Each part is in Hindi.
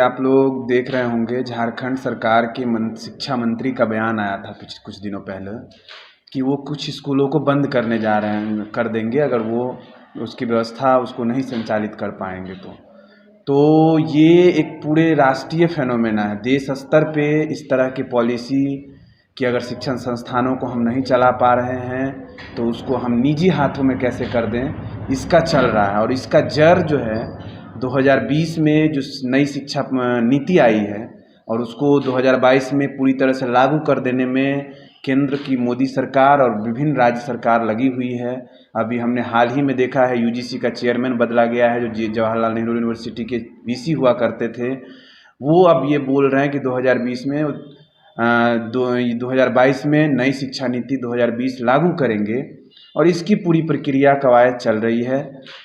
आप लोग देख रहे होंगे झारखंड सरकार के शिक्षा मंत्री का बयान आया था कुछ दिनों पहले कि वो कुछ स्कूलों को बंद करने जा रहे हैं, कर देंगे अगर वो उसकी व्यवस्था उसको नहीं संचालित कर पाएंगे तो ये एक पूरे राष्ट्रीय फेनोमेना है। देश स्तर पे इस तरह की पॉलिसी कि अगर शिक्षण संस्थानों को हम नहीं चला पा रहे हैं तो उसको हम निजी हाथों में कैसे कर दें, इसका चल रहा है। और इसका जड़ जो है 2020 में जो नई शिक्षा नीति आई है और उसको 2022 में पूरी तरह से लागू कर देने में केंद्र की मोदी सरकार और विभिन्न राज्य सरकार लगी हुई है। अभी हमने हाल ही में देखा है यूजीसी का चेयरमैन बदला गया है, जो जवाहरलाल नेहरू यूनिवर्सिटी के वीसी हुआ करते थे, वो अब ये बोल रहे हैं कि 2020 में 2022 में नई शिक्षा नीति 2020 लागू करेंगे और इसकी पूरी प्रक्रिया कवायद चल रही है।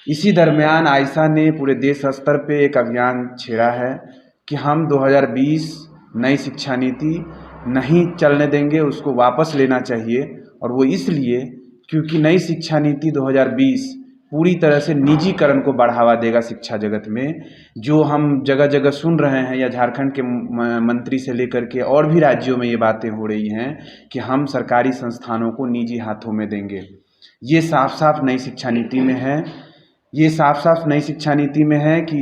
इसी दरमियान आयशा ने पूरे देश स्तर पे एक अभियान छेड़ा है कि हम 2020 नई शिक्षा नीति नहीं चलने देंगे, उसको वापस लेना चाहिए। और वो इसलिए क्योंकि नई शिक्षा नीति 2020 पूरी तरह से निजीकरण को बढ़ावा देगा शिक्षा जगत में। जो हम जगह जगह सुन रहे हैं या झारखंड के मंत्री से लेकर के और भी राज्यों में ये बातें हो रही हैं कि हम सरकारी संस्थानों को निजी हाथों में देंगे। ये साफ साफ नई शिक्षा नीति में है। ये साफ साफ नई शिक्षा नीति में है कि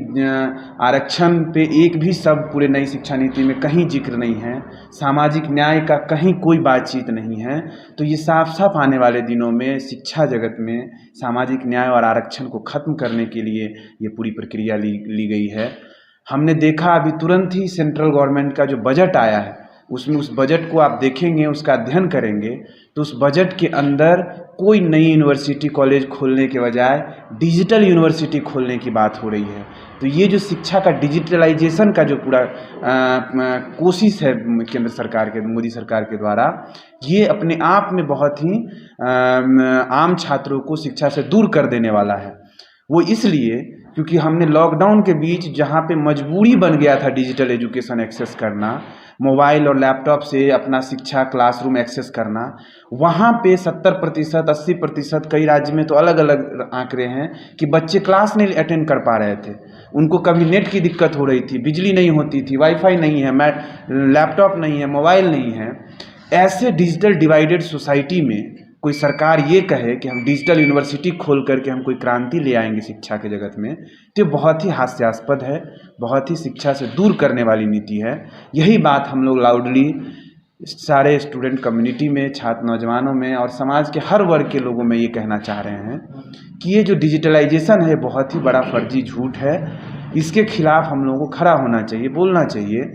आरक्षण पे एक भी शब्द पूरे नई शिक्षा नीति में कहीं जिक्र नहीं है। सामाजिक न्याय का कहीं कोई बातचीत नहीं है। तो ये साफ साफ आने वाले दिनों में शिक्षा जगत में सामाजिक न्याय और आरक्षण को ख़त्म करने के लिए ये पूरी प्रक्रिया ली गई है। हमने देखा अभी तुरंत ही सेंट्रल गवर्नमेंट का जो बजट आया है उसमें, उस बजट को आप देखेंगे, उसका अध्ययन करेंगे तो उस बजट के अंदर कोई नई यूनिवर्सिटी कॉलेज खोलने के बजाय डिजिटल यूनिवर्सिटी खोलने की बात हो रही है। तो ये जो शिक्षा का डिजिटलाइजेशन का जो पूरा कोशिश है केंद्र सरकार के, मोदी सरकार के द्वारा, ये अपने आप में बहुत ही आम छात्रों को शिक्षा से दूर कर देने वाला है। वो इसलिए क्योंकि हमने लॉकडाउन के बीच जहाँ पे मजबूरी बन गया था डिजिटल एजुकेशन एक्सेस करना, मोबाइल और लैपटॉप से अपना शिक्षा क्लासरूम एक्सेस करना, वहाँ पे 70%, 80%, कई राज्य में तो अलग अलग आंकड़े हैं कि बच्चे क्लास नहीं अटेंड कर पा रहे थे। उनको कभी नेट की दिक्कत हो रही थी, बिजली नहीं होती थी, वाईफाई नहीं है, लैपटॉप नहीं है, मोबाइल नहीं है। ऐसे डिजिटल डिवाइडेड सोसाइटी में कोई सरकार ये कहे कि हम डिजिटल यूनिवर्सिटी खोल करके हम कोई क्रांति ले आएंगे शिक्षा के जगत में, तो बहुत ही हास्यास्पद है, बहुत ही शिक्षा से दूर करने वाली नीति है। यही बात हम लोग लाउडली सारे स्टूडेंट कम्युनिटी में, छात्र नौजवानों में और समाज के हर वर्ग के लोगों में ये कहना चाह रहे हैं कि ये जो डिजिटलाइजेशन है बहुत ही बड़ा फर्जी झूठ है। इसके खिलाफ हम लोगों को खड़ा होना चाहिए, बोलना चाहिए।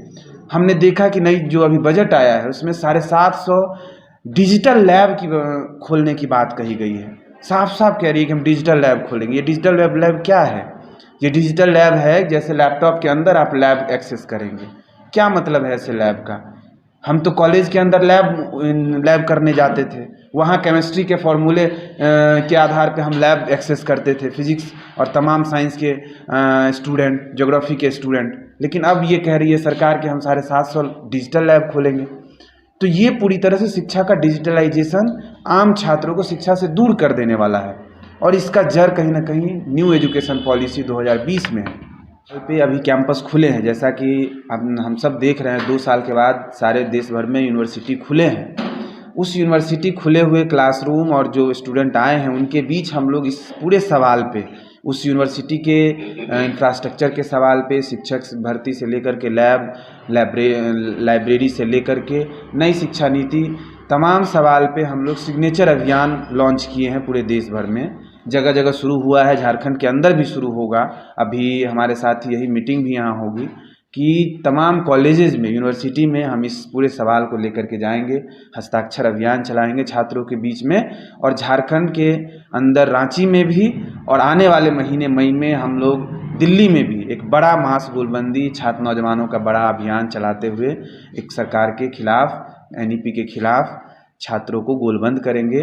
हमने देखा कि नई जो अभी बजट आया है उसमें 750 डिजिटल लैब की खोलने की बात कही गई है। साफ साफ कह रही है कि हम डिजिटल लैब खोलेंगे। ये डिजिटल लैब क्या है? ये डिजिटल लैब है जैसे लैपटॉप के अंदर आप लैब एक्सेस करेंगे। क्या मतलब है ऐसे लैब का? हम तो कॉलेज के अंदर लैब करने जाते थे, वहाँ केमिस्ट्री के फॉर्मूले के आधार पे हम लैब एक्सेस करते थे, फिजिक्स और तमाम साइंस के स्टूडेंट, ज्योग्राफी के स्टूडेंट। लेकिन अब ये कह रही है सरकार कि हम 750 डिजिटल लैब खोलेंगे। तो ये पूरी तरह से शिक्षा का डिजिटलाइजेशन आम छात्रों को शिक्षा से दूर कर देने वाला है और इसका जड़ कहीं ना कहीं न्यू एजुकेशन पॉलिसी 2020 में है। पे अभी कैंपस खुले हैं, जैसा कि हम सब देख रहे हैं, 2 साल के बाद सारे देश भर में यूनिवर्सिटी खुले हैं। उस यूनिवर्सिटी खुले हुए क्लासरूम और जो स्टूडेंट आए हैं उनके बीच हम लोग इस पूरे सवाल पे, उस यूनिवर्सिटी के इंफ्रास्ट्रक्चर के सवाल पे, शिक्षक भर्ती से लेकर के लाइब्रेरी से लेकर के नई शिक्षा नीति, तमाम सवाल पे हम लोग सिग्नेचर अभियान लॉन्च किए हैं पूरे देश भर में। जगह जगह शुरू हुआ है, झारखंड के अंदर भी शुरू होगा। अभी हमारे साथ यही मीटिंग भी यहाँ होगी कि तमाम कॉलेजेस में, यूनिवर्सिटी में हम इस पूरे सवाल को लेकर के जाएंगे, हस्ताक्षर अभियान चलाएंगे छात्रों के बीच में। और झारखंड के अंदर रांची में भी और आने वाले महीने मई में हम लोग दिल्ली में भी एक बड़ा मास गोलबंदी छात्र नौजवानों का बड़ा अभियान चलाते हुए एक सरकार के खिलाफ, एनईपी के खिलाफ छात्रों को गोलबंद करेंगे।